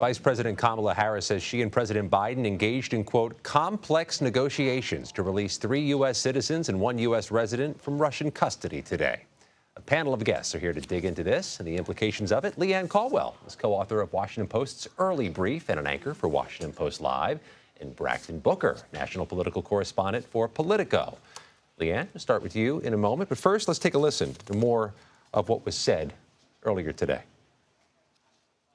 Vice President Kamala Harris says she and President Biden engaged in, quote, complex negotiations to release 3 U.S. citizens and 1 U.S. resident from Russian custody today. A panel of guests are here to dig into this and the implications of it. Leigh Ann Caldwell is co-author of Washington Post's Early Brief and an anchor for Washington Post Live. And Brakkton Booker, national political correspondent for Politico. Leigh Ann, we'll start with you in a moment. But first, let's take a listen to more of what was said earlier today.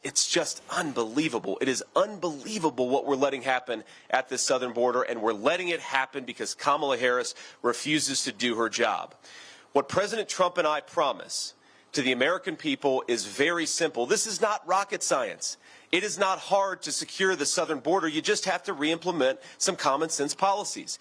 It's just unbelievable. It is unbelievable what we're letting happen at this southern border, and we're letting it happen because Kamala Harris refuses to do her job. What President Trump and I promise to the American people is very simple. This is not rocket science. It is not hard to secure the southern border. You just have to re-implement some common sense policies.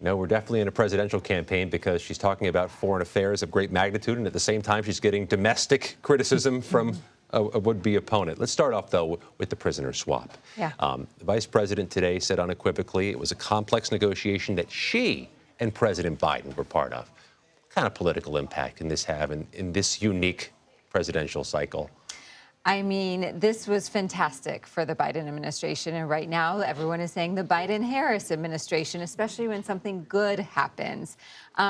No, we're definitely in a presidential campaign because she's talking about foreign affairs of great magnitude, and at the same time, she's getting domestic criticism from a would-be opponent. Let's start off, though, with the prisoner swap. Yeah. The vice president today said unequivocally it was a complex negotiation that she and President Biden were part of. What kind of political impact can this have in this unique presidential cycle? I mean, this was fantastic for the Biden administration. And right now, everyone is saying the Biden-Harris administration, especially when something good happens.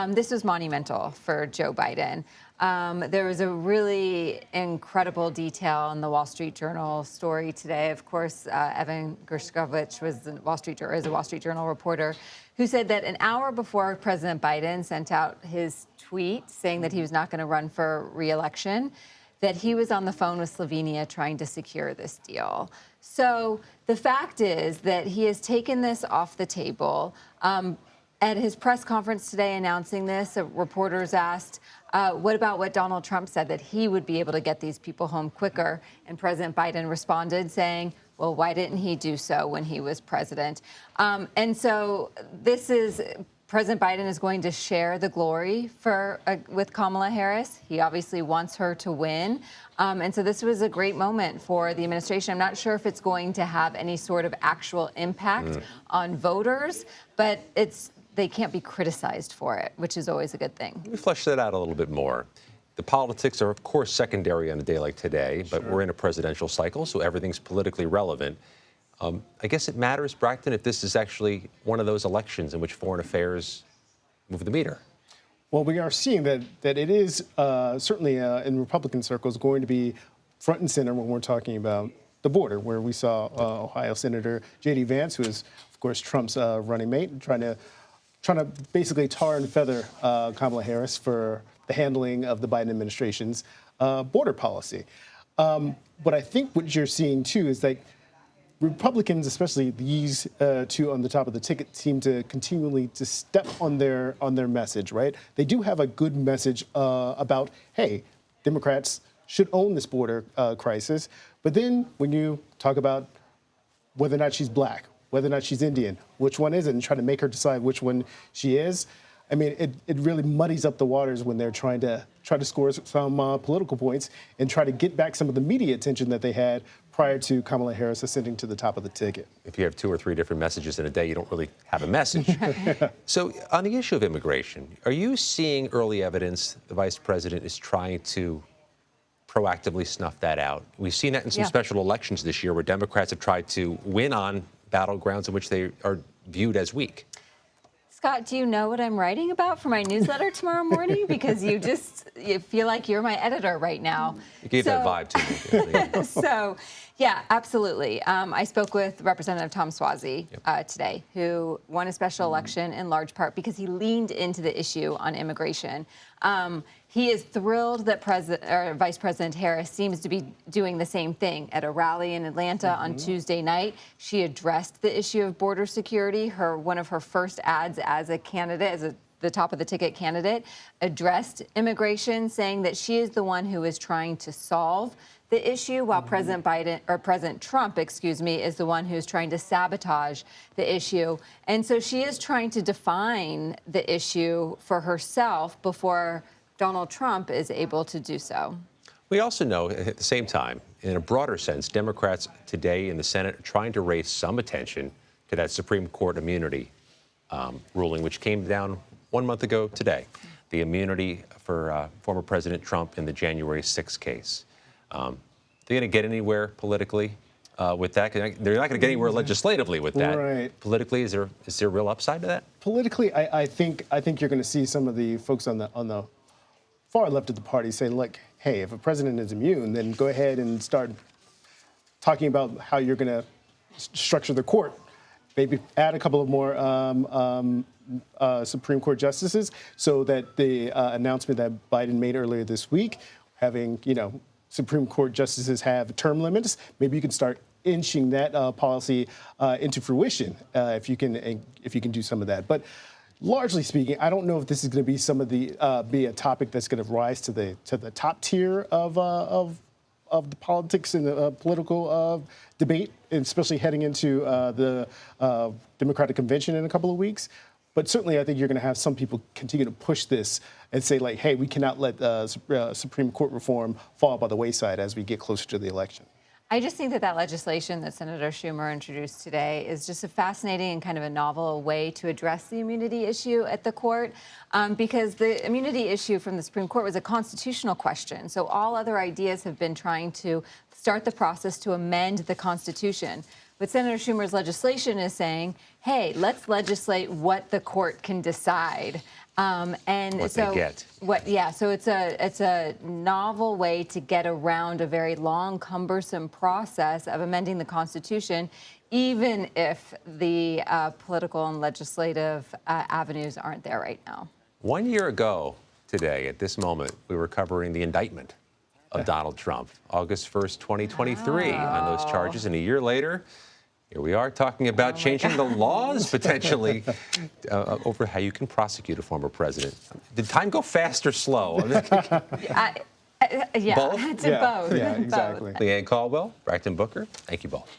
This was monumental for Joe Biden. There was a really incredible detail in the Wall Street Journal story today. Of course, Evan Gershkovich is a Wall Street Journal reporter who said that an hour before President Biden sent out his tweet saying that he was not going to run for re-election, that he was on the phone with Slovenia trying to secure this deal. So the fact is that he has taken this off the table. At his press conference today announcing this, reporters asked, what about what Donald Trump said, that he would be able to get these people home quicker? And President Biden responded saying, well, why didn't he do so when he was president? And so this is... President Biden is going to share the glory with Kamala Harris. He obviously wants her to win. And so this was a great moment for the administration. I'm not sure if it's going to have any sort of actual impact on voters, but they can't be criticized for it, which is always a good thing. Let me flesh that out a little bit more. The politics are, of course, secondary on a day like today, but we're in a presidential cycle, so everything's politically relevant. I guess it matters, Brakkton, if this is actually one of those elections in which foreign affairs move the meter. Well, we are seeing that it is certainly in Republican circles going to be front and center when we're talking about the border, where we saw Ohio Senator J.D. Vance, who is, of course, Trump's running mate, trying to basically tar and feather Kamala Harris for the handling of the Biden administration's border policy. But I think what you're seeing, too, is that Republicans, especially these two on the top of the ticket, seem to continually to step on their message, right? They do have a good message about, hey, Democrats should own this border crisis. But then when you talk about whether or not she's black, whether or not she's Indian, which one is it, and try to make her decide which one she is, I mean, it really muddies up the waters when they're trying to score some political points and try to get back some of the media attention that they had prior to Kamala Harris ascending to the top of the ticket. If you have 2 or 3 different messages in a day, you don't really have a message. So on the issue of immigration, are you seeing early evidence the vice president is trying to proactively snuff that out? We've seen that in some special elections this year where Democrats have tried to win on battlegrounds in which they are viewed as weak. Scott, do you know what I'm writing about for my newsletter tomorrow morning? Because you feel like you're my editor right now. You gave that vibe to me. So, yeah, absolutely. I spoke with Representative Tom Suozzi today, who won a special election in large part because he leaned into the issue on immigration. He is thrilled that Vice President Harris seems to be doing the same thing. At a rally in Atlanta on Tuesday night, she addressed the issue of border security. One of her first ads as a candidate, the top of the ticket candidate, addressed immigration, saying that she is the one who is trying to solve the issue, while President Trump, is the one who's trying to sabotage the issue. And so she is trying to define the issue for herself before Donald Trump is able to do so. We also know at the same time, in a broader sense, Democrats today in the Senate are trying to raise some attention to that Supreme Court immunity ruling, which came down 1 month ago today, the immunity for former President Trump in the January 6th case. they going to get anywhere politically with that? 'Cause they're not going to get anywhere legislatively with that. Right. Politically, is there real upside to that? Politically, I think you're going to see some of the folks on the far left of the party say, look, hey, if a president is immune, then go ahead and start talking about how you're going to structure the court. Maybe add a couple of more Supreme Court justices, so that the announcement that Biden made earlier this week, having Supreme Court justices have term limits, maybe you can start inching that policy into fruition if you can do some of that. But largely speaking, I don't know if this is going to be a topic that's going to rise to the top tier of the politics and the political debate, especially heading into the Democratic Convention in a couple of weeks. But certainly, I think you're going to have some people continue to push this and say, like, hey, we cannot let Supreme Court reform fall by the wayside as we get closer to the election. I just think that legislation that Senator Schumer introduced today is just a fascinating and kind of a novel way to address the immunity issue at the court, because the immunity issue from the Supreme Court was a constitutional question. So all other ideas have been trying to start the process to amend the Constitution. But Senator Schumer's legislation is saying, hey, let's legislate what the court can decide. What so they get. So it's a novel way to get around a very long, cumbersome process of amending the Constitution, even if the political and legislative avenues aren't there right now. 1 year ago today, at this moment, we were covering the indictment of Donald Trump, August 1st, 2023, on those charges. And a year later, here we are talking about changing the laws potentially over how you can prosecute a former president. Did time go fast or slow? Yeah, both? it's both. Yeah, exactly. Both. Leigh Ann Caldwell, Brakkton Booker, thank you both.